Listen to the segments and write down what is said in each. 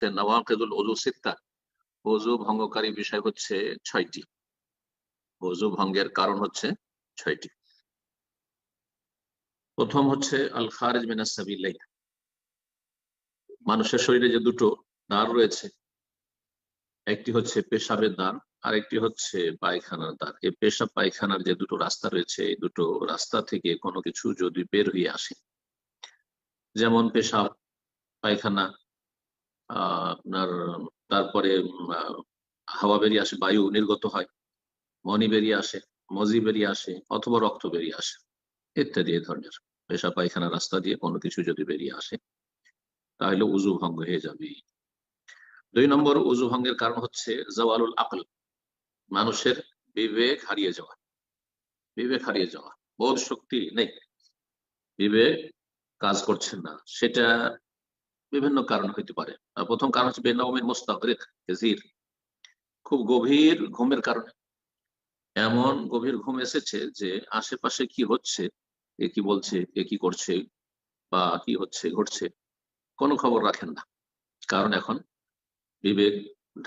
নওয়াকিদুল ওযু সিত্তা, ওযু ভঙ্গকারী বিষয় হচ্ছে 6টি। ওযু ভঙ্গের কারণ হচ্ছে 6টি। প্রথম হচ্ছে আল খারিজ মিনাস সাবিলাইন, মানুষের শরীরে যে দুটো দ্বার রয়েছে, একটি হচ্ছে পেশাবের দ্বার আর একটি হচ্ছে পায়খানার দ্বার। এই পেশাব পায়খানার যে দুটো রাস্তা রয়েছে, এই দুটো রাস্তা থেকে কোনো কিছু যদি বের হয়ে আসে, যেমন পেশাব পায়খানা, আপনার তারপরে হাওয়া বেরিয়ে আসে, বায়ু নির্গত হয়, মনি বেরিয়ে আসে, মজি বেরিয়ে আসে, অথবা রক্ত বেরিয়ে আসে ইত্যাদি। এই ধরনের পেশাব পায়খানার রাস্তা দিয়ে কোনো কিছু যদি বেরিয়ে আসে তাহলে উযু ভঙ্গ হয়ে যাবে। 2 নম্বর উযু ভঙ্গের কারণ হচ্ছে জাওয়ালুল আকল, মানুষের বিবেক হারিয়ে যাওয়া। বিবেক হারিয়ে যাওয়া, বোধ শক্তি নেই, বিবেক কাজ করছে না, সেটা বিভিন্ন কারণ হইতে পারে। প্রথম কারণ হচ্ছে বেনাউমিন মুস্তাগরিক কাসীর, খুব গভীর ঘুমের কারণে। এমন গভীর ঘুম এসেছে যে আশেপাশে কি হচ্ছে, এ কি বলছে, এ কি করছে, বা কি হচ্ছে ঘটছে, কোনো খবর রাখেন না, কারণ এখন বিবেক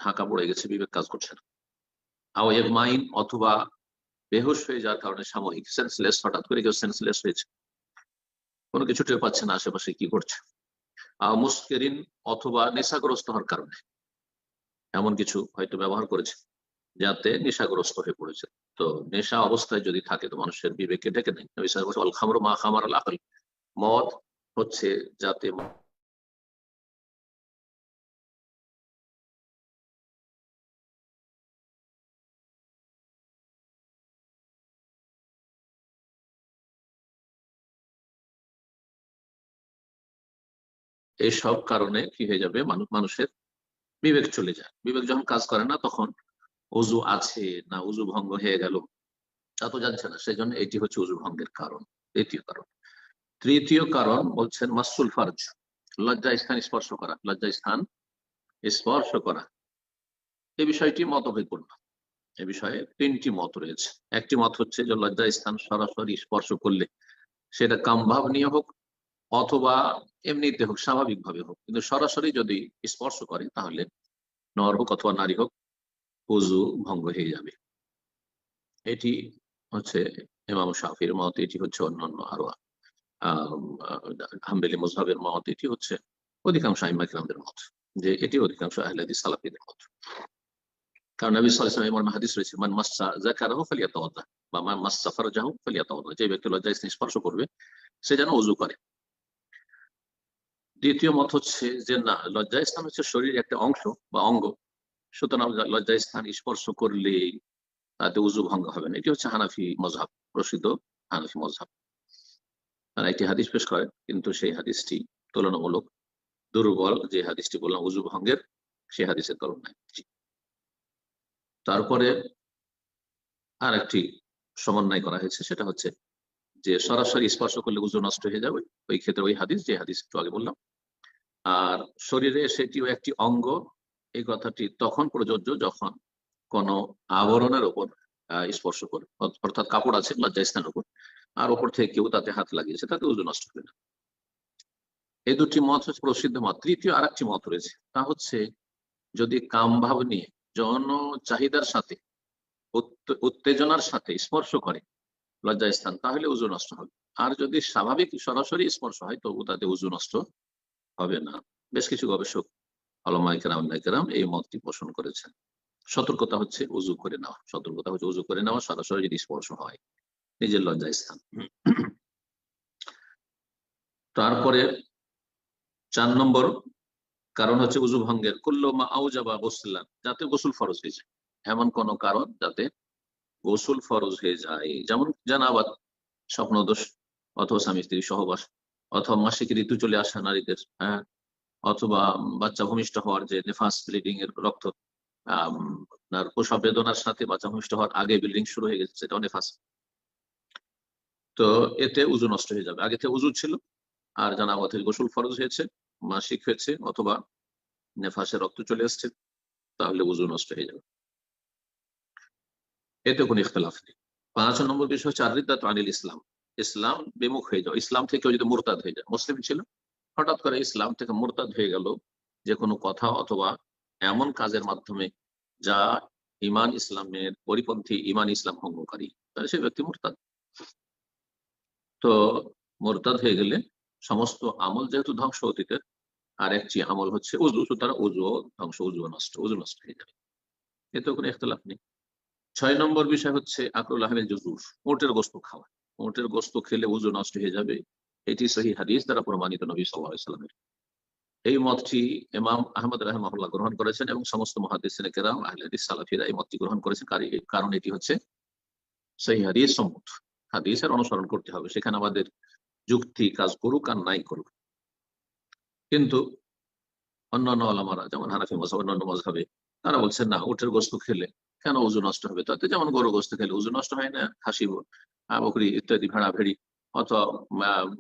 ঢাকা পড়ে গেছে, বিবেক কাজ করছে না। মাইন, অথবা বেহুশ হয়ে যাওয়ার কারণে, সাময়িক সেন্সলেস, হঠাৎ করে কেউ সেন্সলেস হয়েছে, কোনো কিছু টের পাচ্ছে না আশেপাশে কি ঘটছে। মুস্কেরিন, অথবা নেশাগ্রস্ত হওয়ার কারণে, এমন কিছু হয়তো ব্যবহার করেছে যাতে নেশাগ্রস্ত হয়ে পড়েছে। তো নেশা অবস্থায় যদি থাকে তো মানুষের বিবেককে ঢেকে নেয়। আল খামরু মা খামার আল আকল, মদ হচ্ছে যাতে এইসব কারণে কি হয়ে যাবে, মানুষের বিবেক চলে যায়। বিবেক যখন কাজ করে না তখন অজু আছে না অজু ভঙ্গ হয়ে গেল তা তো জানছে না, সেই জন্য এটি হচ্ছে অজু ভঙ্গের কারণ, দ্বিতীয় কারণ। তৃতীয় কারণ বলছেন মাসুল ফারজ, লজ্জা স্থান স্পর্শ করা। লজ্জা স্থান স্পর্শ করা, এই বিষয়টি মতভেদপূর্ণ। এ বিষয়ে 3টি মত রয়েছে। একটি মত হচ্ছে যে লজ্জা স্থান সরাসরি স্পর্শ করলে, সেটা কামভাব নিয়ে হোক অথবা এমনিতে হোক, স্বাভাবিকভাবে হোক, কিন্তু সরাসরি যদি স্পর্শ করে তাহলে নর হোক অথবা নারী হোক, ওযু ভঙ্গ হয়ে যাবে। এটি হচ্ছে ইমাম শাফির মত, এটি হচ্ছে অন্যান্য আরো হাম্বলি মাযহাবের মত, এটি হচ্ছে অধিকাংশ আইম্মা কিরামদের মত, যে এটি অধিকাংশ আহলে হাদিস সালাফিদের মত। কারণ নবী সাল্লাল্লাহু আলাইহি ওয়াসাল্লাম হাদিস রয়েছে, মান মাসসা যাকারাহু ফালিয়াতাওয়াদ্দা, বা মান মাসসা ফারজাহু ফালিয়াতাওয়াদ্দা, যে ব্যক্তি লজ্জা স্থান স্পর্শ করবে সে যেন ওযু করে। দ্বিতীয় মত হচ্ছে যে না, লজ্জা স্থান হচ্ছে শরীরের একটা অংশ বা অঙ্গ, সুতরাং লজ্জা স্থান স্পর্শ করলে তাতে উযু ভঙ্গ হবে না। এটি হচ্ছে হানাফি মযহাব, প্রসিদ্ধ হানাফি মযহাব। তারা একটি হাদিস পেশ করে, কিন্তু সেই হাদিসটি তুলনামূলক দুর্বল। যে হাদিসটি বললাম উযু ভঙ্গের, সেই হাদিসের তুলনায়। তারপরে আর একটি সমন্বয় করা হয়েছে, সেটা হচ্ছে যে সরাসরি স্পর্শ করলে উযু নষ্ট হয়ে যাবে, ওই ক্ষেত্রে ওই হাদিস, যে হাদিস একটু আগে বললাম। আর শরীরে সেটিও একটি অঙ্গ, এই কথাটি তখন প্রযোজ্য যখন কোন আবরণের উপর স্পর্শ করে, অর্থাৎ কাপড় আছে লজ্জাস্থানের উপর, আর উপর থেকে কেউ তাতে হাত লাগিয়েছে, তাতে ওযু নষ্ট হবে না। এই দুটি মত হচ্ছে প্রসিদ্ধ মত। তৃতীয় আর একটি মত রয়েছে, তা হচ্ছে যদি কামভাব নিয়ে, যৌন চাহিদার সাথে, উত্তেজনার সাথে স্পর্শ করে লজ্জাস্থান, তাহলে ওযু নষ্ট হবে। আর যদি স্বাভাবিক সরাসরি স্পর্শ হয় তবু তাতে ওযু নষ্ট হবে না। বেশ কিছু গবেষক উলামায়ে কেরাম এই মতটি পোষণ করেছেন। সতর্কতা হচ্ছে উযু করে নেওয়া, সতর্কতা হচ্ছে উযু করে নেওয়া সরাসরি যদি স্পর্শ হয় নিজের লজ্জা স্থান। তারপরে 4 নম্বর কারণ হচ্ছে উযু ভঙ্গের কুল্লু মা আউজাবা গুসলান, যাতে গোসল ফরজ হয়ে যায়, এমন কোন কারণ যাতে গোসল ফরজ হয়ে যায়, যেমন জানাবাত, স্বপ্নদোষ, অথবা স্বামী স্ত্রী সহবাস, অথবা মাসিক ঋতু চলে আসা নারীদের, অথবা বাচ্চা ভূমিষ্ঠ হওয়ার যে নেফাস, ব্লিডিং এর রক্ত, আপনার প্রসব বেদনার সাথে বাচ্চা ভূমিষ্ঠ হওয়ার আগে ব্লিডিং শুরু হয়ে গেছে, সেটাও নেফাস। তো এতে উযু নষ্ট হয়ে যাবে। আগে থেকে উযু ছিল, আর জানাবাতের গোসল ফরজ হয়েছে, মাসিক হয়েছে, অথবা নেফাসে রক্ত চলে আসছে, তাহলে উযু নষ্ট হয়ে যাবে, এতে কোনো ইখতিলাফ নেই। 5 নম্বর বিষয় হচ্ছে আর-রিদ্দাতু আনিল ইসলাম, ইসলাম বিমুখ হয়ে যাও। ইসলাম থেকে যদি মুরতাদ হয়ে যায়, মুসলিম ছিল হঠাৎ করে ইসলাম থেকে মুরতাদ হয়ে গেল, যে কোনো কথা অথবা এমন কাজের মাধ্যমে যা ইমান ইসলামের পরিপন্থী, ইমান ইসলাম ভঙ্গকারী, তাহলে সে ব্যক্তি মুরতাদ। তো মুরতাদ হয়ে গেলে সমস্ত আমল যেহেতু ধ্বংস অতীতের, আর একটি আমল হচ্ছে উজু, সুতরাং উজুও ধ্বংস, উজু নষ্ট হয়ে যাবে, এতে কোনো ইখতিলাফ নেই। 6 নম্বর বিষয় হচ্ছে আকরুল আহমেদ জুজুর, উটের গোস্ত খাওয়া। উটের গোস্ত খেলে উজু নষ্ট হয়ে যাবে, এটি সহিহ হাদিস দ্বারা প্রমাণিত নবী সাল্লাল্লাহু আলাইহি ওয়াসাল্লামের। এই মতটি ইমাম আহমদ রাহিমাহুল্লাহ গ্রহণ করেছেন এবং সমস্ত মুহাদ্দিসিনে কেরাম, আহলে হাদিস, সালাফিরা এই মতটি গ্রহণ করেছেন, কারণ এটি হচ্ছে সহিহ হাদিস সম্মত। হাদিসের অনুসরণ করতে হবে, সেখানে আমাদের যুক্তি কাজ করুক আর নাই করুক। কিন্তু অন্যান্য ওলামারা যেমন হানাফি মাযহাব, অন্যান্য মাযহাবে তারা বলছেন না, উটের গোস্ত খেলে কেন উজু নষ্ট হবে, তাতে যেমন গরু গোস্ত খেলে উজু নষ্ট হয় না, খাসি, বকরি ইত্যাদি, ভেড়া ভেড়ি অথবা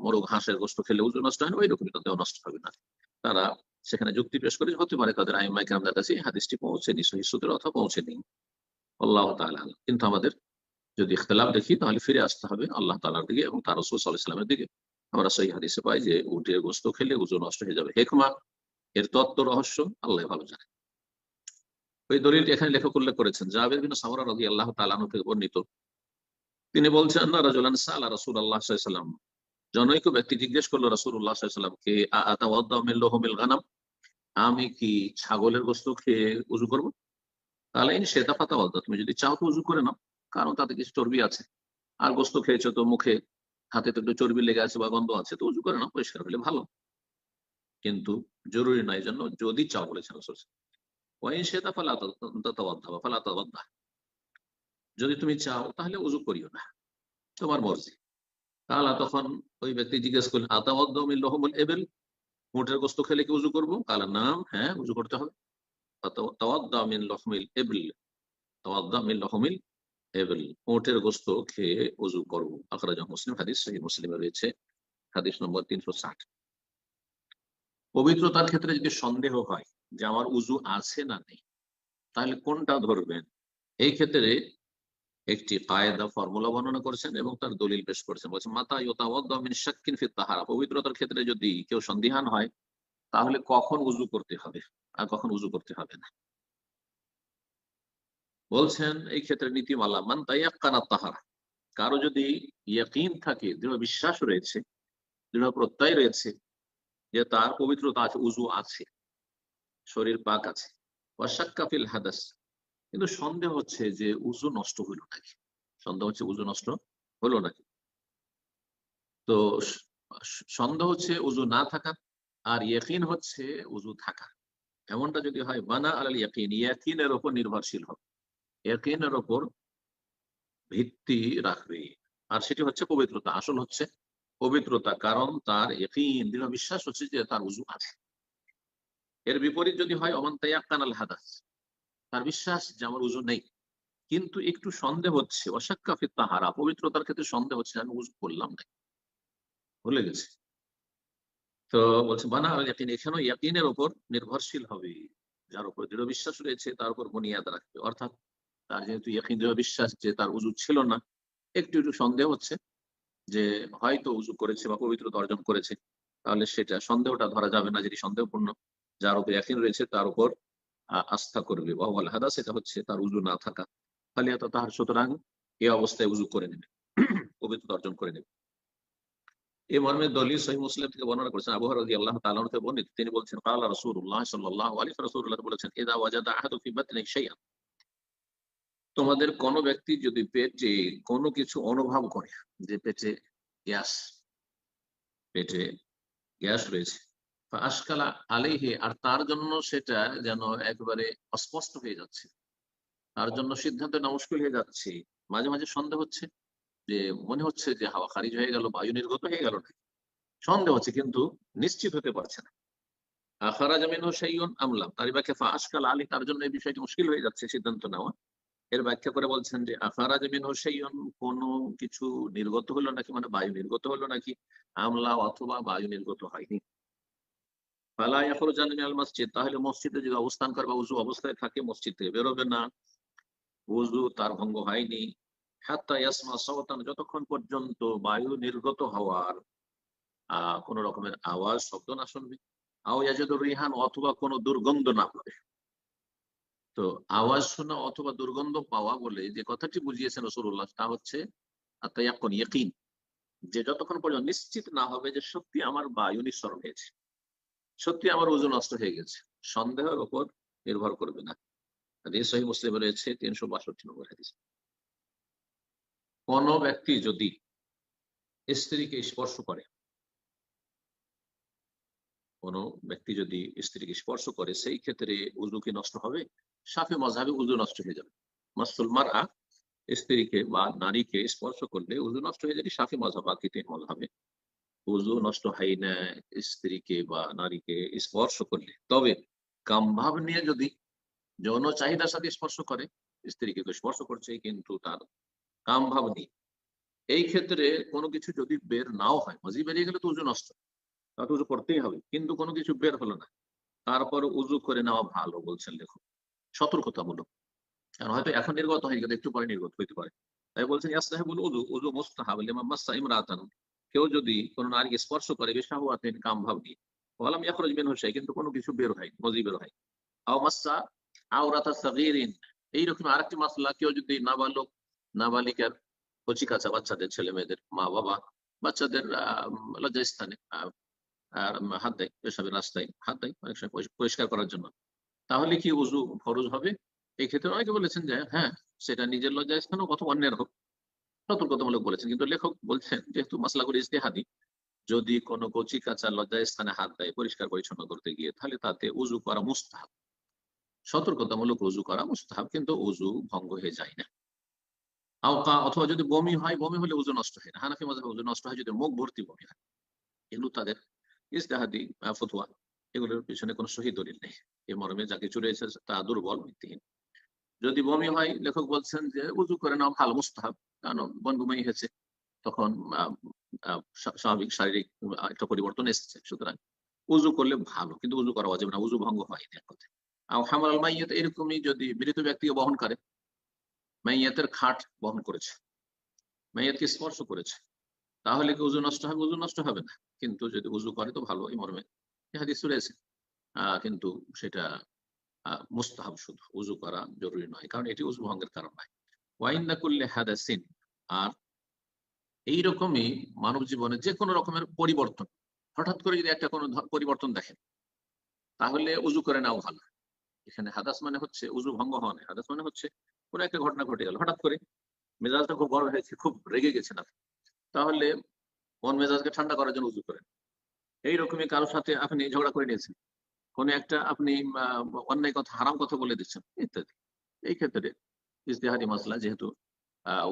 মোরগ হাঁসের গোস্ত খেলে উজু নষ্ট হয় না, ওই রকমই তাতেও নষ্ট হবে না। তারা সেখানে যুক্তি পেশ করে, হতে পারে তাদের আইম্মায়ে কেরামদের কাছে এই হাদিসটি পৌঁছেনি, সহিহ সূত্রে অথবা পৌঁছেনি, আল্লাহু তাআলা আ'লাম। কিন্তু আমাদের যদি ইখতিলাফ দেখি তাহলে ফিরে আসতে হবে আল্লাহ তাআলার দিকে এবং তার রাসূল সাল্লাল্লাহু আলাইহি ওয়াসাল্লামের দিকে। আমরা সহিহ হাদিসে পাই যে উটের গোস্ত খেলে উজু নষ্ট হয়ে যাবে। হিকমা, এর তত্ত্ব রহস্য আল্লাহ ভালো জানে। ওই দলিলটি এখানে লেখক উল্লেখ করেছেন, জাবের বিন সামরা রাদিয়াল্লাহু তাআলা আনহু থেকে বর্ণিত। তিনি বলছেন, না রাজুলান সাআলা রাসূলুল্লাহ সাল্লাল্লাহু আলাইহি ওয়াসাল্লাম, জনৈক ব্যক্তি জিজ্ঞেস করলো রাসূলুল্লাহ সাল্লাল্লাহু আলাইহি ওয়াসাল্লামকে, আতাওয়াদ্দাউ মিন লুহুমিল গানাম, আমি কি ছাগলের গোশত খেয়ে উযু করব? তাহলে ইন শি'তা ফাতাওয়াদ্দা, তুমি যদি চাও তো উযু করে নাও, কারণ তাতে কিছু চর্বি আছে, আর গোশত খেয়েছো তো মুখে হাতে তো একটু চর্বি লেগে আছে বা গন্ধ আছে, তো উযু করে নাও, পরিষ্কার হলে ভালো, কিন্তু জরুরি নয়, জন্য যদি চাও বলেছেন রাসূল। ওয়া ইন শি'তা ফালা তাতাওয়াদ্দা বা ফালা তাওয়াদ্দা, যদি তুমি চাও তাহলে উযু করিও না, তোমার মর্জি। কালা, তখন ওই ব্যক্তি জিজ্ঞেস করলেন, আতাওয়াদ্দাউ মিন লুহুমিল ইবিল, উটের গোশত খেলে কি উযু করব? কালা নাম, হ্যাঁ উযু করতে হবে। তাওয়াদ্দা মিন লুহুমিল ইবিল, তাওয়াদ্দা মিন লুহুমিল ইবিল, উটের গোশত খেয়ে উযু করব। আখরাজাহু মুসলিম, হাদিস সহিহ মুসলিমে রয়েছে, হাদিস নম্বর 360। পবিত্রতার ক্ষেত্রে যদি সন্দেহ হয় যে আমার উযু আছে না নেই, তাহলে কোনটা ধরবেন? এই ক্ষেত্রে একটি কায়দা, ফর্মুলা বর্ণনা করেছেন এবং তার দলিল পেশ করেছেন। বলছেন, মাতা ইউতাওয়াদ্দা মিন শাক্কিন ফি তাহারা, পবিত্রতার ক্ষেত্রে যদি কেউ সন্দিহান হয় তাহলে কখন উযু করতে হবে আর কখন উযু করতে হবে না। বলছেন এই ক্ষেত্রে নীতিমালা, মান তায়াক্কানা তাহারা, কারো যদি ইয়াকিন থাকে, দৃঢ় বিশ্বাস রয়েছে, দৃঢ় প্রত্যয় রয়েছে যে তার পবিত্রতা আছে, উযু আছে, শরীর পাক আছে, ওয়াশাক্কা ফিল হাদাস, কিন্তু সন্দেহ হচ্ছে যে উযু নষ্ট হইল নাকি, সন্দেহ হচ্ছে উযু নষ্ট হলো নাকি। তো সন্দেহ হচ্ছে উযু না থাকা, আর ইয়াকিন হচ্ছে উযু থাকা। এমনটা যদি হয়, বানা আলাল ইয়াকিন, ইয়াকিনের উপর নির্ভরশীল হবে, ইয়াকিনের উপর ভিত্তি রাখবে, আর সেটি হচ্ছে পবিত্রতা। আসল হচ্ছে পবিত্রতা, কারণ তার ইয়াকিন, দৃঢ় বিশ্বাস হচ্ছে যে তার উযু আছে। এর বিপরীত যদি হয়, অমান তায়াক্কান আল হাদাস, তার বিশ্বাস যে আমার উযু নেই, কিন্তু একটু সন্দেহ হচ্ছে, অশাক্কা ফি তাহারা, পবিত্রতার ক্ষেত্রে সন্দেহ হচ্ছে, আমি উযু করলাম না, ভুলে গেছি। তো বলছে বানা আল ইয়াকিন, এখানেও ইয়াকিনের উপর নির্ভরশীল হবে, যার উপর দৃঢ় বিশ্বাস রয়েছে তার উপর বুনিয়াদ রাখবে। অর্থাৎ তার যেহেতু ইয়াকিন, দৃঢ় বিশ্বাস যে তার উযু ছিল না, একটু একটু সন্দেহ হচ্ছে যে হয়তো উযু করেছে বা পবিত্রতা অর্জন করেছে, তাহলে সেটা সন্দেহটা ধরা যাবে না, যেটি সন্দেহপূর্ণ। যার উপর ইয়াকিন রয়েছে তার উপর আস্থা করবে। ওয়াল হাদাস, এটা হচ্ছে তার উযু না থাকা। ফালিয়াত তাহার, সুতরাং এই অবস্থায় উযু করে নেবে, পবিত্রতা অর্জন করে নেবে। এই মর্মে দলিল সহিহ মুসলিম থেকে বর্ণনা করেছেন আবু হুরায়রা রাদিয়াল্লাহু তাআলা আনহু থেকে বর্ণিত। তিনি বলছেন, ক্বালা রাসূলুল্লাহ সাল্লাল্লাহু আলাইহি ওয়াসাল্লাম, রাসূলুল্লাহ বলেছেন, ইযা ওয়াজাদা আহাদু ফি বাতনি শাইআন, তোমাদের কোন ব্যক্তি যদি পেটে কোনো কিছু অনুভব করে, যে পেটে গ্যাস, পেটে গ্যাস রয়েছে, ফাআশকালা আলাইহি, আর তার জন্য সেটা যেন একেবারে অস্পষ্ট হয়ে যাচ্ছে, তার জন্য সিদ্ধান্ত নেওয়া মুশকিল হয়ে যাচ্ছে, মাঝে মাঝে সন্দেহ হচ্ছে, যে মনে হচ্ছে যে হাওয়া খারিজ হয়ে গেল, বায়ু নির্গত হয়ে গেল নাকি, সন্দেহ হচ্ছে কিন্তু নিশ্চিত হতে পারছে না। খারাজা মিনহু শাইউন আম লা, তার ব্যাখ্যা ফাআশকাল আলী, তার জন্য এই বিষয়টি মুশকিল হয়ে যাচ্ছে সিদ্ধান্ত নেওয়া। এর ব্যাখ্যা করে বলছেন যে আখারাজা মিনহু শাইউন, কোন কিছু নির্গত হলো নাকি, মানে বায়ু নির্গত হলো নাকি, আমলা, অথবা বায়ু নির্গত হয়নি। ফালা ইয়াখরুজান মিনাল মসজিদ, তাহলে মসজিদে যদি অবস্থান করে বা উযু অবস্থায় থাকে, মসজিদ থেকে বেরোবে না, উযু তার ভঙ্গ হয়নি। হাত্তা ইয়াসমা সাওতান, যতক্ষণ পর্যন্ত বায়ু নির্গত হওয়ার কোন রকমের আওয়াজ, শব্দ না শুনবে। আও ইয়াজিদু রিহান, অথবা কোনো দুর্গন্ধ না পাবে। তো আওয়াজ শোনা অথবা দুর্গন্ধ পাওয়া বলে যে কথাটি বুঝিয়েছেন রাসূলুল্লাহ, তা হচ্ছে আত-তায়াক্কুন, ইয়াকিন, যে যতক্ষণ পর্যন্ত নিশ্চিত না হবে যে সত্যি আমার বায়ু নিঃসরণ হয়েছে, সত্যি আমার ওযু নষ্ট হয়ে গেছে, সন্দেহের উপর নির্ভর করবে না। হাদিস সহিহ মুসলিমে রয়েছে ৩৬২ নম্বর হাদিস। কোন ব্যক্তি যদি স্ত্রীকে স্পর্শ করে, কোন ব্যক্তি যদি স্ত্রীকে স্পর্শ করে, সেই ক্ষেত্রে উযু কি নষ্ট হবে? শাফি মাযহাবে উযু নষ্ট হয়ে যাবে। মাসুল মারআ, স্ত্রীকে বা নারীকে স্পর্শ করলে উযু নষ্ট হয়ে যাবে শাফি মাযহাব, বাকি তিন মাযহাবে উযু নষ্ট হয় না স্ত্রীকে বা নারীকে স্পর্শ করলে। তবে কামভাব নিয়ে যদি যৌন চাহিদার সাথে স্পর্শ করে, স্ত্রীকে তো স্পর্শ করছে কিন্তু তার কামভাব নেই, এই ক্ষেত্রে কোনো কিছু যদি বের নাও হয়, মাঝি বেরিয়ে গেলে তো উযু নষ্ট, তাতে উযু করতেই হবে, কিন্তু কোনো কিছু বের হলো না, তারপর উযু করে নেওয়া ভালো বলছেন লেখক, সতর্কতামূলক। কারণ হয়তো এখন নির্গত হয়ে গেলে একটু পরে নির্গত হইতে পারে। তাই বলছেন ইয়াসতাহিবুল উযু, উযু মুস্তাহাব লিমান মাসসা ইমরাতান, কেউ যদি কোন নারীকে স্পর্শ করে বিশাহওয়াতিন, কামভাব নিয়ে, ওয়ালাম ইয়াখরুজ মিনহু শাই, কিন্তু কোনো কিছু বের হয়, মজি বের হয়, আও মাসসা আওরাতা সাগীরিন, এইরকম আরেকটি মাসলা, কেউ যদি নাবালক নাবালিকার কচিকাঁচা বাচ্চাদের, ছেলে মেয়েদের মা বাবা বাচ্চাদের লজ্জাস্থানে হাত দেয়, পেশাবের রাস্তায় হাত দেয় অনেক সময় পরিষ্কার করার জন্য, তাহলে কি উযু ফরজ হবে? এই ক্ষেত্রে অনেকে বলেছেন যে হ্যাঁ, সেটা নিজের লজ্জাস্থান হোক অথবা অন্যের হোক, সতর্কতামূলক বলেছেন। কিন্তু লেখক বলছেন যেহেতু মাসলাগুলো ইজতিহাদি, যদি কোনো কচি কাঁচা লজ্জাস্থানে হাত দেয় পরিষ্কার পরিচ্ছন্ন করতে গিয়ে, তাহলে তাতে উযু করা মুস্তাহাব, সতর্কতামূলক উযু করা মুস্তাহাব, কিন্তু উযু ভঙ্গ হয়ে যায় না। অথবা যদি বমি হয়, বমি হলে উযু নষ্ট হয় না। হানাফি মাযহাবে উযু নষ্ট হয় যদি মুখ ভর্তি বমি হয়। এগুলো তাদের ইজতিহাদি ফতোয়া, এগুলোর পিছনে কোনো সহিহ দলিল নেই। এ মর্মে যা কিছু রয়েছে তা দুর্বল, ভিত্তিহীন। যদি বমি হয়, লেখক বলছেন যে উযু করে নেওয়া ভালো, মুস্তাহাব, কারণ বমি হয়েছে, তখন স্বাভাবিক শারীরিক একটা পরিবর্তন এসেছে, সুতরাং উযু করলে ভালো, কিন্তু উযু করা ওয়াজিব না, উযু ভঙ্গ হয় এক কথায়। আর হামাল মাইয়াত, এরকমই যদি মৃত ব্যক্তিকে বহন করে, মাইয়াতের খাট বহন করেছে, মাইয়াতকে স্পর্শ করেছে, তাহলে কি উযু নষ্ট হবে? উযু নষ্ট হবে না, কিন্তু যদি উযু করে তো ভালো, এই মর্মে হাদিস রয়েছে। কিন্তু সেটা মুস্তাহাব, শুধু উযু করা জরুরি নয়, কারণ এটি উযু ভঙ্গের কারণ নয়। ওয়া ইন্না কুল্লি হাদাসিন, আর এইরকমই মানব জীবনে যে কোনো রকমের পরিবর্তন, হঠাৎ করে যদি একটা কোনো পরিবর্তন দেখেন, তাহলে উযু করে নেওয়া ভালো। এখানে হাদাস মানে হচ্ছে উযু ভঙ্গ হওয়া নয়, হাদাস মানে হচ্ছে কোনো একটা ঘটনা ঘটে গেল, হঠাৎ করে মেজাজটা খুব গরম হয়েছে, খুব রেগে গেছেন আপনি, তাহলে মন মেজাজকে ঠান্ডা করার জন্য উযু করেন। এইরকমই কারোর সাথে আপনি ঝগড়া করে নিয়েছেন, কোনো একটা আপনি অন্যায় কথা, হারাম কথা বলে দিচ্ছেন ইত্যাদি, এই ক্ষেত্রে ইজতিহাদি মাসলা, যেহেতু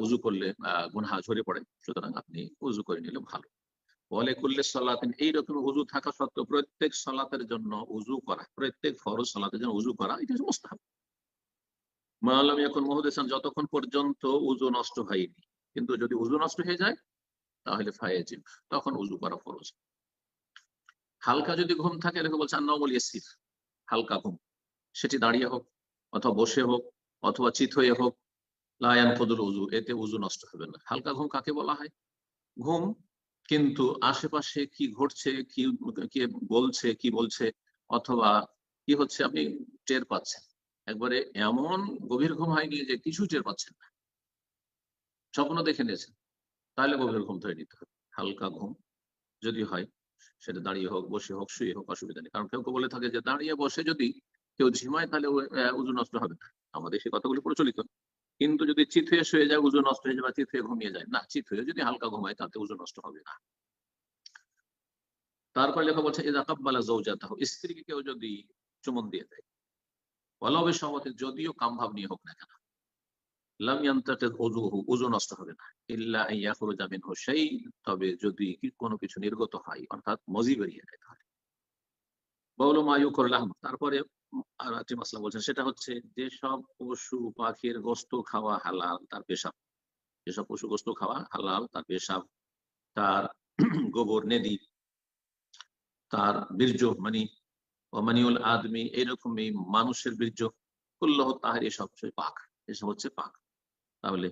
উযু করলে গুনাহ ঝরে পড়ে, সুতরাং আপনি উযু করে নিলে ভালো। বলে কুল্লে সালাতিন, এইরকম উযু থাকা সত্ত্বেও প্রত্যেক সালাতের জন্য উযু করা, প্রত্যেক ফরজ সালাতের জন্য উযু করা, এটা হচ্ছে মুস্তাহাব। মা লাম ইয়াকুন মুহদিসান, যতক্ষণ পর্যন্ত উযু নষ্ট হয়নি। কিন্তু যদি উযু নষ্ট হয়ে যায় তাহলে ফায়াজিব, তখন উযু করা ফরজ। হালকা যদি ঘুম থাকে, লেখক বলছে আন-নাওমুল ইয়াসির, হালকা ঘুম, সেটি দাঁড়িয়ে হোক অথবা বসে হোক অথবা চিত হয়ে হোক, লা ইয়ানকুদুল উযু, এতে উযু নষ্ট হবে না। হালকা ঘুম কাকে বলা হয়? ঘুম কিন্তু আশেপাশে কি ঘটছে, কি কে বলছে, কি বলছে অথবা কি হচ্ছে আপনি টের পাচ্ছেন, একবারে এমন গভীর ঘুম হয়নি যে কিছু টের পাচ্ছেন না, স্বপ্ন দেখে নিয়েছেন, তাহলে গভীর ঘুম ধরে নিতে হবে। হালকা ঘুম যদি হয়, সেটা দাঁড়িয়ে হোক, বসে হোক, শুয়ে হোক, অসুবিধা নেই। কারণ কেউ কেউ বলে থাকে যে দাঁড়িয়ে বসে যদি কেউ ঝিমায় তাহলে উযু নষ্ট হবে না, আমাদের সেই কথাগুলি প্রচলিত। কিন্তু যদি চিত হয়ে শুয়ে যায় উযু নষ্ট হয়ে যায়, বা চিত হয়ে ঘুমিয়ে যায়, না, চিত হয়ে যদি হালকা ঘুমায় তাতে উযু নষ্ট হবে না। তারপর লেখা বলছে ইযা কাব্বালা যাওজাতাহু, স্ত্রীকে কেউ যদি চুমন দিয়ে দেয়, ওয়ালাউ বিশাওয়াতিন, যদিও কামভাব নিয়ে হোক না কেন, লাম ইয়ানতাকিদ উযুহু, উযু নষ্ট হবে না, ইল্লা আন ইয়াখরুজা মিনহু শাই, তবে যদি কোনো কিছু নির্গত হয়, অর্থাৎ মজি বেরিয়ে যায়, তাহলে বাউলু মা ইউকুল লাহম। তারপরে আর একটি মাসলা বলছেন, সেটা হচ্ছে যেসব পশু পাখির গোশত খাওয়া হালাল, তার পেশাব, যেসব পশু গোশত খাওয়া হালাল, তার পেশাব, তার গোবর, নেদি, তার বীর্য, মানে ওমানিউল আদমি, এরকমই মানুষের বীর্য, কুল্লুহু তাহির, এসব পাক, এসব হচ্ছে পাক। তাহলে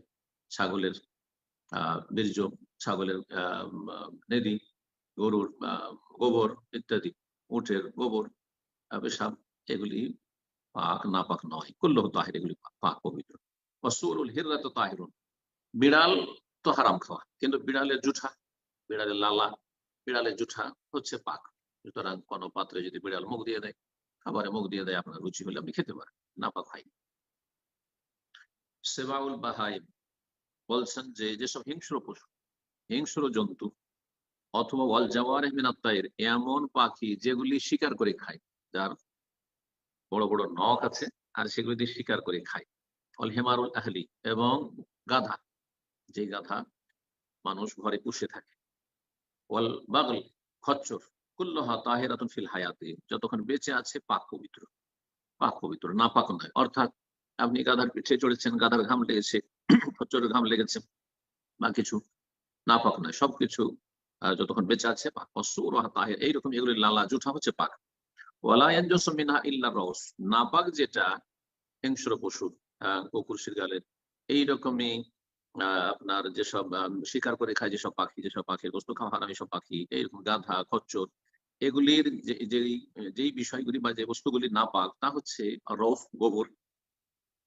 ছাগলের বীর্য, ছাগলের নেদি, গরুর গোবর ইত্যাদি, উটের গোবর, পেশাব, এগুলি পাক নাপাক নয়। কুল্লুহু তাহির, এগুলি পাক পবিত্র। ওয়াসূরুল হিররাতু তাহিরুন, বিড়াল তো হারাম খাওয়া, কিন্তু বিড়ালের জুঠা, বিড়ালের লালা, বিড়ালের জুঠা হচ্ছে পাক। সুতরাং কোন পাত্রে যদি বিড়াল মুখ দিয়ে দেয়, খাবারে মুখ দিয়ে দেয়, আপনার রুচি হলে আপনি খেতে পারেন, নাপাক হয়। সেবাউল বাহাইম বলছেন যে যেসব হিংস্র পশু, হিংস্র জন্তু, অথবা ওয়াল জাওয়ারিহ মিনাত তাইর, এমন পাখি যেগুলি শিকার করে খায়, যার বড় বড় নখ আছে আর সেগুলি দিয়ে শিকার করে খায়। অল হেমারুল আহলি, এবং গাধা, যে গাধা মানুষ ঘরে পুষে থাকে। ওয়াল বাগল, খচ্চর, কুল্লুহা তাহিরাতুন ফিল হায়াতি, যতক্ষণ বেঁচে আছে পাক পবিত্র, পাক পবিত্র, নাপাক নয়। অর্থাৎ আপনি গাধার পিঠে চড়েছেন, গাধার ঘাম লেগেছে, খচ্চরের ঘাম লেগেছে, বা কিছু, নাপাক নয়, সবকিছু যতক্ষণ বেঁচে আছে পাক। অসূরুহা তাহির, এইরকম এগুলি লালা জুঠা হচ্ছে পাক। ওয়ালা ইয়ানজুসু মিনহা ইল্লা রাউস, নাপাক যেটা হিংস্র পশু, কুকুর শিরগালের, এইরকমই আপনার যেসব শিকার করে খায়, যেসব পাখি, যেসব পাখির গোস্ত খাওয়া হারাম, এসব পাখি, এইরকম গাধা, খচ্চর, এগুলির যেই বিষয়গুলি বা যে বস্তুগুলি নাপাক, তা হচ্ছে রৌফ, গোবর,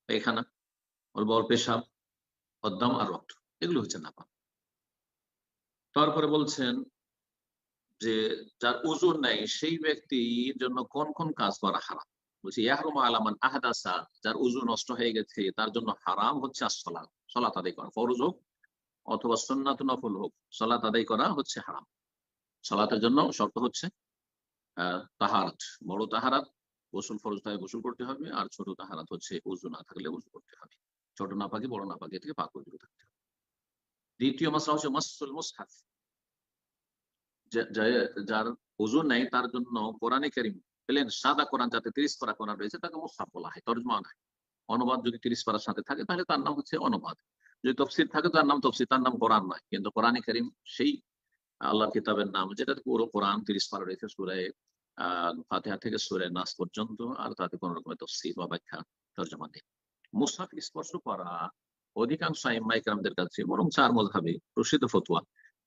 পায়খানা, বল, পেশাব, অদ্দাম আর রক্ত, এগুলো হচ্ছে নাপাক। তারপরে বলছেন যে যার ওজুর নাই সেই ব্যক্তির জন্য কোন কোন কাজ করা হারাম। বলছি ইয়াহরুমু আলা মান আহদাসা, যার ওযু নষ্ট হয়ে গেছে তার জন্য হারাম হচ্ছে as-সালাত, সালাত আদায় করা, ফরজ হোক অথবা সুন্নাত নফল হোক, সালাত আদায় করা হচ্ছে হারাম। সালাতের জন্য শর্ত হচ্ছে তাহারাত, বড় তাহারাত, গোসল ফরজ থাকে গোসল করতে হবে, আর ছোট তাহারাত হচ্ছে ওযু না থাকলে ওযু করতে হবে। ছোট নাপাকি বড় নাপাকি থেকে পাক পবিত্র থাকতে হবে। দ্বিতীয় মাসলা হচ্ছে মাসুল মুসহাফ, যার ওজু নেই তার জন্য কোরআনে কারীম প্লেন সাদা কোরআন, যাতে 30 পারা কোরআন রয়েছে, তাকে মুসহাফ বলা হয়, তরজমা নয়। অনুবাদ যদি 30 পারার সাথে থাকে তাহলে তার নাম হচ্ছে অনুবাদ, যদি তফসির থাকে তার নাম তফসির, তার নাম কোরআন নয়। কিন্তু কোরআনে কারীম সেই আল্লাহর কিতাবের নাম, যেটা পুরো কোরআন 30 পারা রয়েছে, সূরা ফাতিহা থেকে সূরা নাস পর্যন্ত, আর তাতে কোন রকমের তফসির বা ব্যাখ্যা তরজমা নেই। মুসহাফ স্পর্শ করা অধিকাংশ আইম্মায়ে কেরামদের কাছে, বরং 4 মাযহাবে প্রসিদ্ধ ফতোয়া,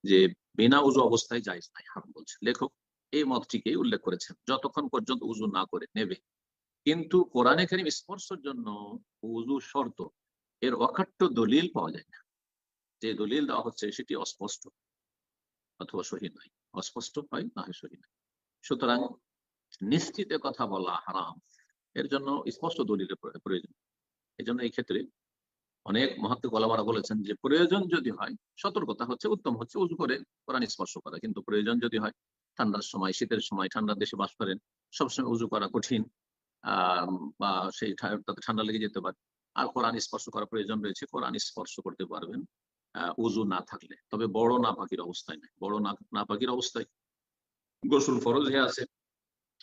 যে বিনা উযু অবস্থায় জায়েজ নাই, হারাম বলছে। লেখক এই মতটিকে উল্লেখ করেছেন, যতক্ষণ পর্যন্ত উযু না করে নেবে। কিন্তু কোরআনে কারীম স্পর্শের জন্য উযু শর্ত, এর অকাট্য দলিল পাওয়া যায় না। যে দলিল দেওয়া হচ্ছে সেটি অস্পষ্ট অথবা সহিহ নয়, অস্পষ্ট হয় না হয় সহিহ নয়। সুতরাং নিশ্চিত কথা বলা হারাম, এর জন্য স্পষ্ট দলিলের প্রয়োজন। এই জন্য এই ক্ষেত্রে অনেক মহাত্মক ওলামারা বলেছেন যে প্রয়োজন যদি হয়, সতর্কতা হচ্ছে, উত্তম হচ্ছে উযু করে কোরআন স্পর্শ করা। কিন্তু প্রয়োজন যদি হয়, ঠান্ডার সময়, শীতের সময়, ঠান্ডার দেশে বাস করেন, সবসময় উযু করা কঠিন, বা সেই তাতে ঠান্ডা লেগে যেতে পারে, আর কোরআন স্পর্শ করার প্রয়োজন রয়েছে, কোরআন স্পর্শ করতে পারবেন উযু না থাকলে। তবে বড় নাপাকির অবস্থায় নয়। বড় নাপাকির অবস্থায় গোসল ফরজ হয়ে আছে,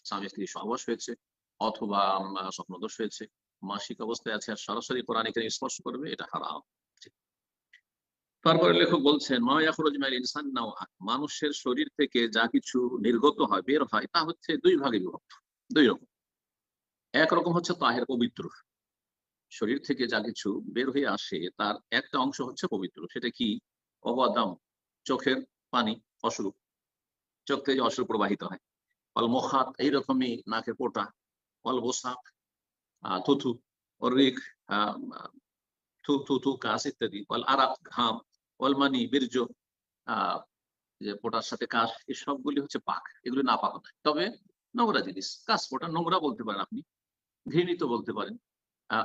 স্বামী স্ত্রী সহবাস হয়েছে, অথবা স্বপ্নদোষ হয়েছে, মাসিক অবস্থায় আছে, আর সরাসরি কোরআনে কারীম স্পর্শ করবে, এটা হারাম। তারপরে লেখক বলছেন মা ইয়াখরুজু মিনাল ইনসান নাওআ, মানুষের শরীর থেকে যা কিছু নির্গত হয়, বের হয়, তা হচ্ছে দুই ভাগে বিভক্ত, দুই রকম। একরকম হচ্ছে তাহের, পবিত্র। শরীর থেকে যা কিছু বের হয়ে আসে তার একটা অংশ হচ্ছে পবিত্র। সেটা কি? অবাদাম, চোখের পানি, অশ্রু, চোখ থেকে যে অশ্রু প্রবাহিত হয়। অল মোখাত, এইরকমই নাকের পোটা। অল বোসাক, থুথু। অরিক, থু থু থু, কাশ ইত্যাদি। অল আরাক, ঘাম। অল মানি, বীর্য, যে পোটার সাথে কাশ, এই সবগুলি হচ্ছে পাক, এগুলি না পাক নয়। তবে নোংরা জিনিস, কাশ পোটা নোংরা বলতে পারেন আপনি, ঘৃণিত বলতে পারেন,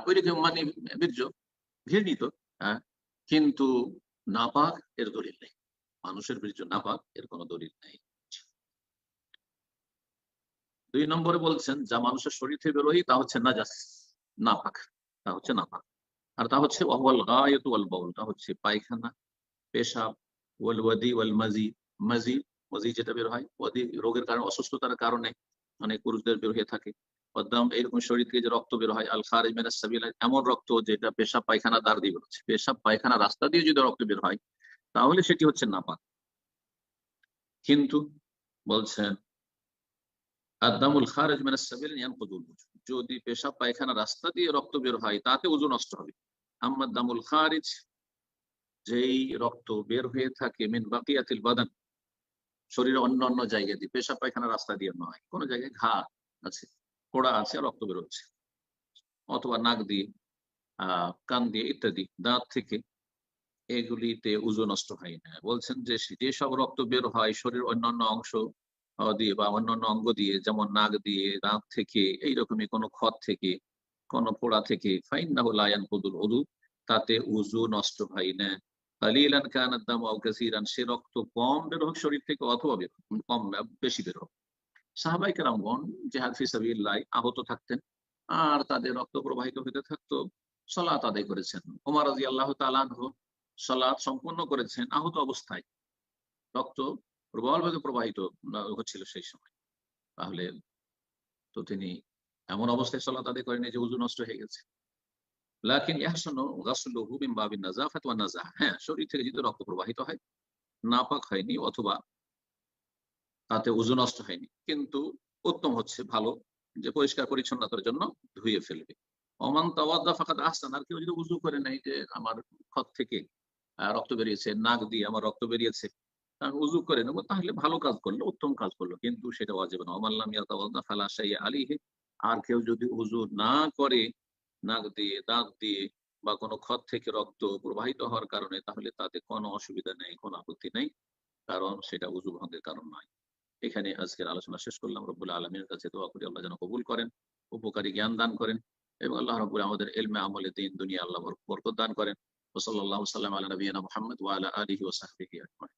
ওইরকম মানে বীর্য ঘৃণিত, কিন্তু নাপাক এর দলিল নেই। মানুষের বীর্য নাপাক, এর কোনো দলিল নেই। 2 নম্বরে বলছেন যা মানুষের শরীর থেকে বেরোয় তা হচ্ছে নাজাস, নাপাক, তা হচ্ছে নাপাক। আর তা হচ্ছে ওয়াল গায়তু ওয়াল বাউল, তা হচ্ছে পায়খানা, পেশাব, ওয়াল ওয়াদি ওয়াল মাজি, মাজি, মাজি যেটা বের হয়, ওয়াদি রোগের কারণে, অসুস্থতার কারণে অনেক পুরুষদের বের হয়ে থাকে। অদ্দাম, এরকম শরীর থেকে যে রক্ত বের হয়, আল খারিজ মিনাস সাবিল, এমন রক্ত যেটা পেশাব পায়খানা দ্বার দিয়ে বেরোচ্ছে, পেশাব পায়খানা রাস্তা দিয়ে যদি রক্ত বের হয় তাহলে সেটি হচ্ছে নাপাক। কিন্তু বলছেন আদামুল খারিজ মিনাস সাবিল ইয়ানকুদুল ওযু, যদি পেশাব পায়খানা রাস্তা দিয়ে রক্ত বের হয় তাতে ওযু নষ্ট হবে। আম্মা দামুল খারিজ, যেই রক্ত বের হয়ে থাকে মিন বাকিয়াতিল বাদান, শরীরে অন্য অন্য জায়গা দিয়ে, পেশাব পায়খানা রাস্তা দিয়ে নয়, কোনো জায়গায় ঘা আছে, ফোড়া আছে, রক্ত বেরোচ্ছে, অথবা নাক দিয়ে, কান দিয়ে ইত্যাদি, দাঁত থেকে, এগুলিতে উজু নষ্ট হয় না। বলছেন যে যেসব রক্ত বের হয় শরীরের অন্যান্য অংশ দিয়ে বা অন্যান্য অঙ্গ দিয়ে, যেমন নাক দিয়ে, দাঁত থেকে, এইরকমই কোনো ক্ষত থেকে, কোনো ফোড়া থেকে, ফাইন্নাহু লা ইয়ানকুদুল উযু, তাতে উজু নষ্ট হয় না। কালিলান কানাদ দামু আও কাসীরান, সে রক্ত কম বের হোক শরীর থেকে অথবা বের হোক, কম বেশি বের হোক। সাহাবায়ে কেরামগণ জিহাদ ফি সাবিলিল্লাহ আহত থাকতেন আর তাদের রক্ত প্রবাহিত হতে থাকতো, সালাত আদায় করেছেন। ওমর রাদিয়াল্লাহু তাআলা আনহু সালাত সম্পন্ন করেছেন আহত অবস্থায়, রক্ত প্রবলভাবে প্রবাহিত হচ্ছিল সেই সময়। তাহলে তো তিনি এমন অবস্থায় সালাত আদায় করেন যে উযু নষ্ট হয়ে গেছে। লাকিন ইয়াহসুনু গাসলুহু মিন বাবিন নাযাফাত ওয়ান নাযাহ, হ্যাঁ, শরীর থেকে যদি রক্ত প্রবাহিত হয়, নাপাক হয়নি অথবা তাতে উযু নষ্ট হয়নি, কিন্তু উত্তম হচ্ছে, ভালো, যে পরিষ্কার পরিচ্ছন্নতার জন্য ধুয়ে ফেলবে। ওমান তাওয়াদ্দা ফাকাদ আহসান, আর কেউ যদি উযু করে নেয় যে আমার ক্ষত থেকে রক্ত বেরিয়েছে, নাক দিয়ে আমার রক্ত বেরিয়েছে, আমি উযু করে নেবো, তাহলে ভালো কাজ করলো, উত্তম কাজ করলো, কিন্তু সেটা ওয়াজিব না। ওমান লাম ইয়াতাওয়াদ্দা ফালা শাইআ আলাইহি, আর কেউ যদি উযু না করে নাক দিয়ে, দাঁত দিয়ে বা কোনো ক্ষত থেকে রক্ত প্রবাহিত হওয়ার কারণে, তাহলে তাতে কোনো অসুবিধা নেই, কোনো আপত্তি নেই, কারণ সেটা উযু ভঙ্গের কারণ নয়। এখানে আজকের আলোচনা শেষ করলাম। রব্বুল আলামিনের কাছে দোয়া করি আল্লাহ যেন কবুল করেন, উপকারী জ্ঞান দান করেন, এবং আল্লাহ রাব্বুল আমাদের ইলমে আমলে দ্বীন দুনিয়া আল্লাহ বরকত দান করেন। ওয়া সাল্লাল্লাহু সাল্লাম আলা নবিয়িনা মুহাম্মদ ওয়া আলা আলিহি ওয়া সাহবিহি আজমাইন।